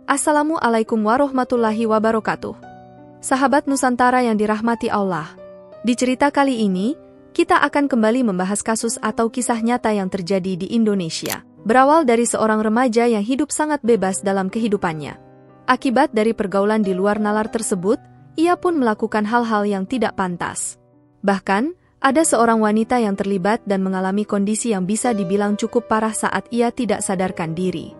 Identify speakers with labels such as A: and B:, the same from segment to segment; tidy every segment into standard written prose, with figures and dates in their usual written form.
A: Assalamualaikum warahmatullahi wabarakatuh. Sahabat Nusantara yang dirahmati Allah. Di cerita kali ini, kita akan kembali membahas kasus atau kisah nyata yang terjadi di Indonesia. Berawal dari seorang remaja yang hidup sangat bebas dalam kehidupannya. Akibat dari pergaulan di luar nalar tersebut, ia pun melakukan hal-hal yang tidak pantas. Bahkan, ada seorang wanita yang terlibat dan mengalami kondisi yang bisa dibilang cukup parah saat ia tidak sadarkan diri.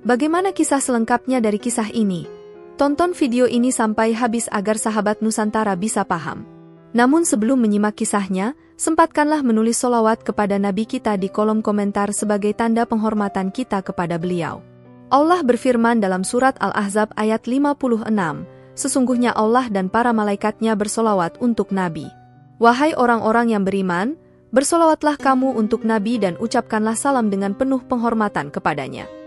A: Bagaimana kisah selengkapnya dari kisah ini? Tonton video ini sampai habis agar sahabat Nusantara bisa paham. Namun sebelum menyimak kisahnya, sempatkanlah menulis sholawat kepada Nabi kita di kolom komentar sebagai tanda penghormatan kita kepada beliau. Allah berfirman dalam surat Al-Ahzab ayat 56, sesungguhnya Allah dan para malaikatnya bersolawat untuk Nabi. Wahai orang-orang yang beriman, bersolawatlah kamu untuk Nabi dan ucapkanlah salam dengan penuh penghormatan kepadanya.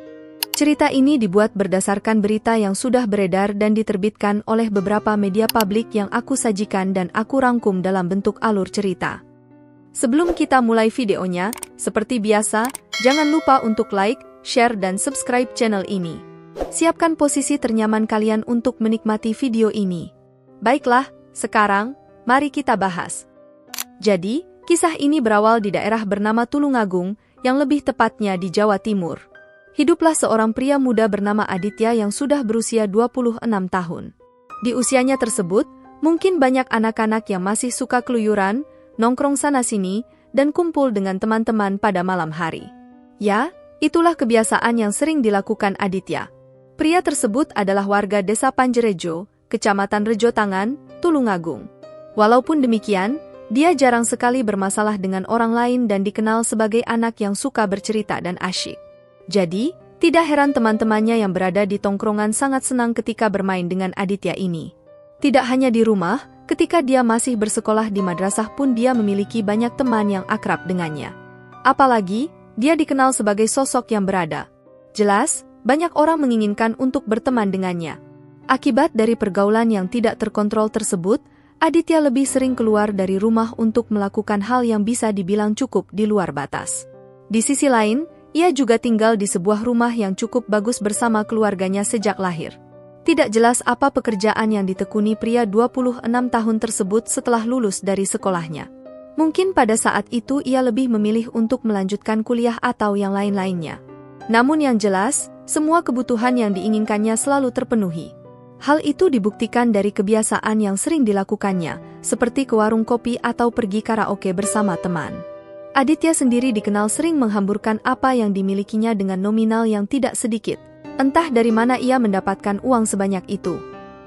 A: Cerita ini dibuat berdasarkan berita yang sudah beredar dan diterbitkan oleh beberapa media publik yang aku sajikan dan aku rangkum dalam bentuk alur cerita. Sebelum kita mulai videonya, seperti biasa, jangan lupa untuk like, share dan subscribe channel ini. Siapkan posisi ternyaman kalian untuk menikmati video ini. Baiklah, sekarang, mari kita bahas. Jadi, kisah ini berawal di daerah bernama Tulungagung, yang lebih tepatnya di Jawa Timur. Hiduplah seorang pria muda bernama Aditya yang sudah berusia 26 tahun. Di usianya tersebut, mungkin banyak anak-anak yang masih suka keluyuran, nongkrong sana-sini, dan kumpul dengan teman-teman pada malam hari. Ya, itulah kebiasaan yang sering dilakukan Aditya. Pria tersebut adalah warga desa Panjerejo, Kecamatan Rejotangan, Tulungagung. Walaupun demikian, dia jarang sekali bermasalah dengan orang lain dan dikenal sebagai anak yang suka bercerita dan asyik. Jadi, tidak heran teman-temannya yang berada di tongkrongan sangat senang ketika bermain dengan Aditya ini. Tidak hanya di rumah, ketika dia masih bersekolah di madrasah pun dia memiliki banyak teman yang akrab dengannya. Apalagi, dia dikenal sebagai sosok yang berada. Jelas, banyak orang menginginkan untuk berteman dengannya. Akibat dari pergaulan yang tidak terkontrol tersebut, Aditya lebih sering keluar dari rumah untuk melakukan hal yang bisa dibilang cukup di luar batas. Di sisi lain, ia juga tinggal di sebuah rumah yang cukup bagus bersama keluarganya sejak lahir. Tidak jelas apa pekerjaan yang ditekuni pria 26 tahun tersebut setelah lulus dari sekolahnya. Mungkin pada saat itu ia lebih memilih untuk melanjutkan kuliah atau yang lain-lainnya. Namun yang jelas, semua kebutuhan yang diinginkannya selalu terpenuhi. Hal itu dibuktikan dari kebiasaan yang sering dilakukannya, seperti ke warung kopi atau pergi karaoke bersama teman. Aditya sendiri dikenal sering menghamburkan apa yang dimilikinya dengan nominal yang tidak sedikit. Entah dari mana ia mendapatkan uang sebanyak itu.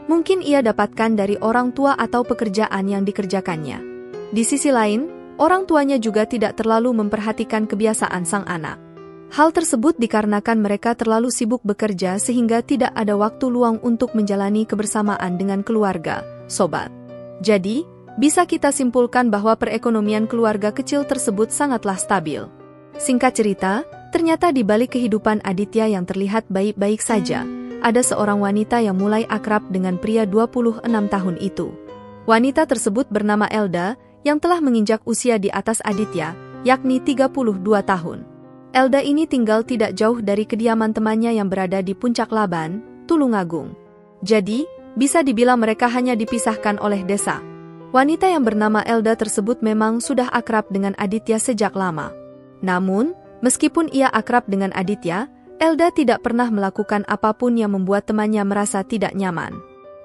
A: Mungkin ia dapatkan dari orang tua atau pekerjaan yang dikerjakannya. Di sisi lain, orang tuanya juga tidak terlalu memperhatikan kebiasaan sang anak. Hal tersebut dikarenakan mereka terlalu sibuk bekerja sehingga tidak ada waktu luang untuk menjalani kebersamaan dengan keluarga, sobat. Jadi, bisa kita simpulkan bahwa perekonomian keluarga kecil tersebut sangatlah stabil. Singkat cerita, ternyata di balik kehidupan Aditya yang terlihat baik-baik saja, ada seorang wanita yang mulai akrab dengan pria 26 tahun itu. Wanita tersebut bernama Elda, yang telah menginjak usia di atas Aditya, yakni 32 tahun. Elda ini tinggal tidak jauh dari kediaman temannya yang berada di Puncak Laban, Tulungagung. Jadi, bisa dibilang mereka hanya dipisahkan oleh desa. Wanita yang bernama Elda tersebut memang sudah akrab dengan Aditya sejak lama. Namun, meskipun ia akrab dengan Aditya, Elda tidak pernah melakukan apapun yang membuat temannya merasa tidak nyaman.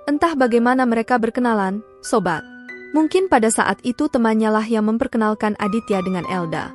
A: Entah bagaimana mereka berkenalan, sobat. Mungkin pada saat itu temannya lah yang memperkenalkan Aditya dengan Elda.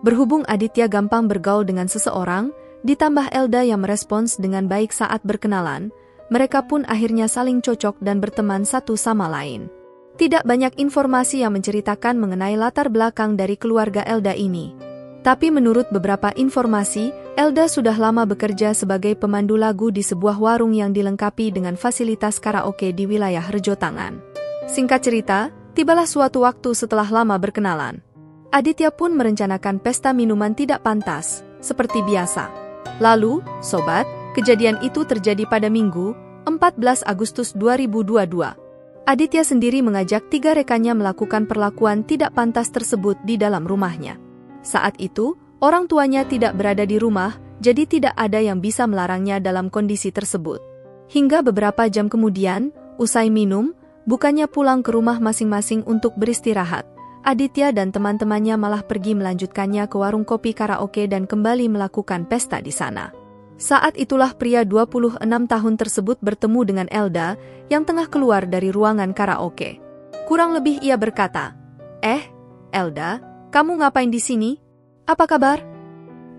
A: Berhubung Aditya gampang bergaul dengan seseorang, ditambah Elda yang merespons dengan baik saat berkenalan, mereka pun akhirnya saling cocok dan berteman satu sama lain. Tidak banyak informasi yang menceritakan mengenai latar belakang dari keluarga Elda ini. Tapi menurut beberapa informasi, Elda sudah lama bekerja sebagai pemandu lagu di sebuah warung yang dilengkapi dengan fasilitas karaoke di wilayah Rejotangan. Singkat cerita, tibalah suatu waktu setelah lama berkenalan. Aditya pun merencanakan pesta minuman tidak pantas, seperti biasa. Lalu, sobat, kejadian itu terjadi pada Minggu, 14 Agustus 2022. Aditya sendiri mengajak 3 rekannya melakukan perlakuan tidak pantas tersebut di dalam rumahnya. Saat itu, orang tuanya tidak berada di rumah, jadi tidak ada yang bisa melarangnya dalam kondisi tersebut. Hingga beberapa jam kemudian, usai minum, bukannya pulang ke rumah masing-masing untuk beristirahat, Aditya dan teman-temannya malah pergi melanjutkannya ke warung kopi karaoke dan kembali melakukan pesta di sana. Saat itulah pria 26 tahun tersebut bertemu dengan Elda yang tengah keluar dari ruangan karaoke. Kurang lebih ia berkata, Elda, kamu ngapain di sini? Apa kabar?"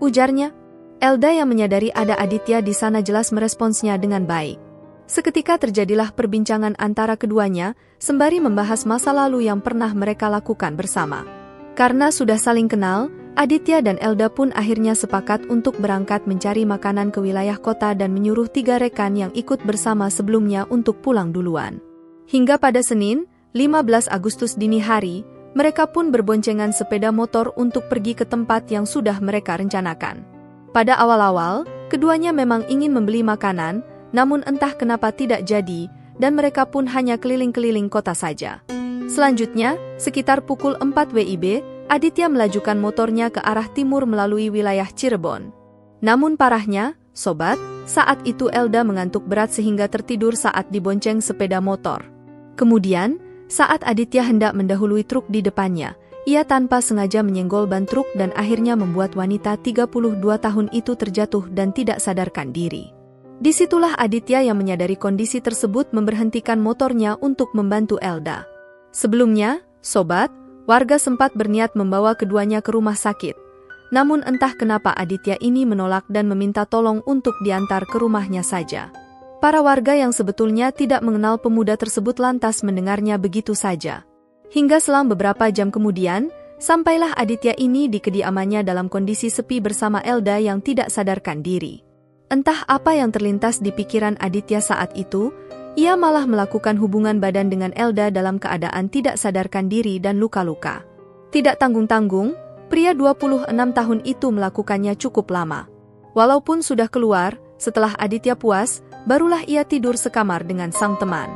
A: ujarnya. Elda yang menyadari ada Aditya di sana jelas meresponsnya dengan baik. Seketika terjadilah perbincangan antara keduanya, sembari membahas masa lalu yang pernah mereka lakukan bersama. Karena sudah saling kenal, Aditya dan Elda pun akhirnya sepakat untuk berangkat mencari makanan ke wilayah kota dan menyuruh 3 rekan yang ikut bersama sebelumnya untuk pulang duluan. Hingga pada Senin, 15 Agustus dini hari, mereka pun berboncengan sepeda motor untuk pergi ke tempat yang sudah mereka rencanakan. Pada awal-awal, keduanya memang ingin membeli makanan, namun entah kenapa tidak jadi, dan mereka pun hanya keliling-keliling kota saja. Selanjutnya, sekitar pukul 4 WIB, Aditya melajukan motornya ke arah timur melalui wilayah Cirebon. Namun parahnya, sobat, saat itu Elda mengantuk berat sehingga tertidur saat dibonceng sepeda motor. Kemudian, saat Aditya hendak mendahului truk di depannya, ia tanpa sengaja menyenggol ban truk dan akhirnya membuat wanita 32 tahun itu terjatuh dan tidak sadarkan diri. Disitulah Aditya yang menyadari kondisi tersebut memberhentikan motornya untuk membantu Elda. Sebelumnya, sobat, warga sempat berniat membawa keduanya ke rumah sakit. Namun entah kenapa Aditya ini menolak dan meminta tolong untuk diantar ke rumahnya saja. Para warga yang sebetulnya tidak mengenal pemuda tersebut lantas mendengarnya begitu saja. Hingga selang beberapa jam kemudian, sampailah Aditya ini di kediamannya dalam kondisi sepi bersama Elda yang tidak sadarkan diri. Entah apa yang terlintas di pikiran Aditya saat itu, ia malah melakukan hubungan badan dengan Elda dalam keadaan tidak sadarkan diri dan luka-luka. Tidak tanggung-tanggung, pria 26 tahun itu melakukannya cukup lama. Walaupun sudah keluar, setelah Aditya puas, barulah ia tidur sekamar dengan sang teman.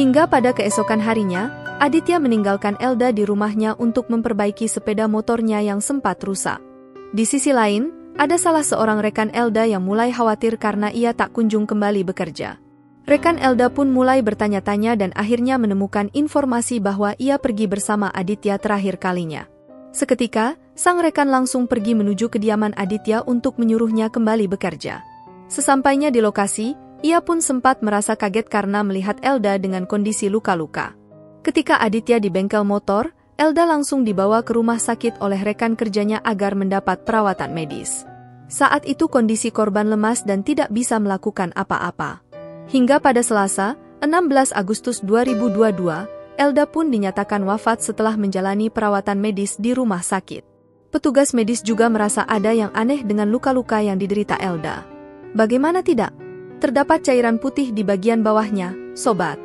A: Hingga pada keesokan harinya, Aditya meninggalkan Elda di rumahnya untuk memperbaiki sepeda motornya yang sempat rusak. Di sisi lain, ada salah seorang rekan Elda yang mulai khawatir karena ia tak kunjung kembali bekerja. Rekan Elda pun mulai bertanya-tanya dan akhirnya menemukan informasi bahwa ia pergi bersama Aditya terakhir kalinya. Seketika, sang rekan langsung pergi menuju kediaman Aditya untuk menyuruhnya kembali bekerja. Sesampainya di lokasi, ia pun sempat merasa kaget karena melihat Elda dengan kondisi luka-luka. Ketika Aditya di bengkel motor, Elda langsung dibawa ke rumah sakit oleh rekan kerjanya agar mendapat perawatan medis. Saat itu kondisi korban lemas dan tidak bisa melakukan apa-apa. Hingga pada Selasa, 16 Agustus 2022, Elda pun dinyatakan wafat setelah menjalani perawatan medis di rumah sakit. Petugas medis juga merasa ada yang aneh dengan luka-luka yang diderita Elda. Bagaimana tidak? Terdapat cairan putih di bagian bawahnya, sobat.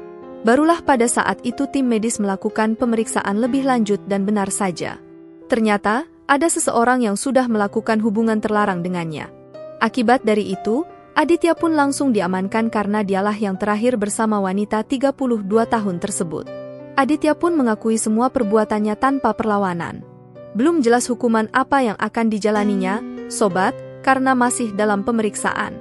A: Barulah pada saat itu tim medis melakukan pemeriksaan lebih lanjut dan benar saja. Ternyata, ada seseorang yang sudah melakukan hubungan terlarang dengannya. Akibat dari itu, Aditya pun langsung diamankan karena dialah yang terakhir bersama wanita 32 tahun tersebut. Aditya pun mengakui semua perbuatannya tanpa perlawanan. Belum jelas hukuman apa yang akan dijalaninya, sobat, karena masih dalam pemeriksaan.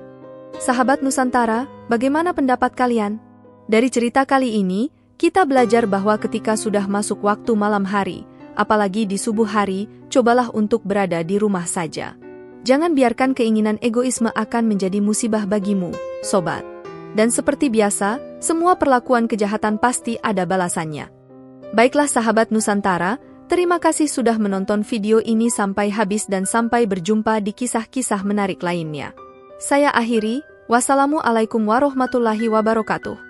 A: Sahabat Nusantara, bagaimana pendapat kalian? Dari cerita kali ini, kita belajar bahwa ketika sudah masuk waktu malam hari, apalagi di subuh hari, cobalah untuk berada di rumah saja. Jangan biarkan keinginan egoisme akan menjadi musibah bagimu, sobat. Dan seperti biasa, semua perlakuan kejahatan pasti ada balasannya. Baiklah sahabat Nusantara, terima kasih sudah menonton video ini sampai habis dan sampai berjumpa di kisah-kisah menarik lainnya. Saya akhiri, wassalamualaikum warahmatullahi wabarakatuh.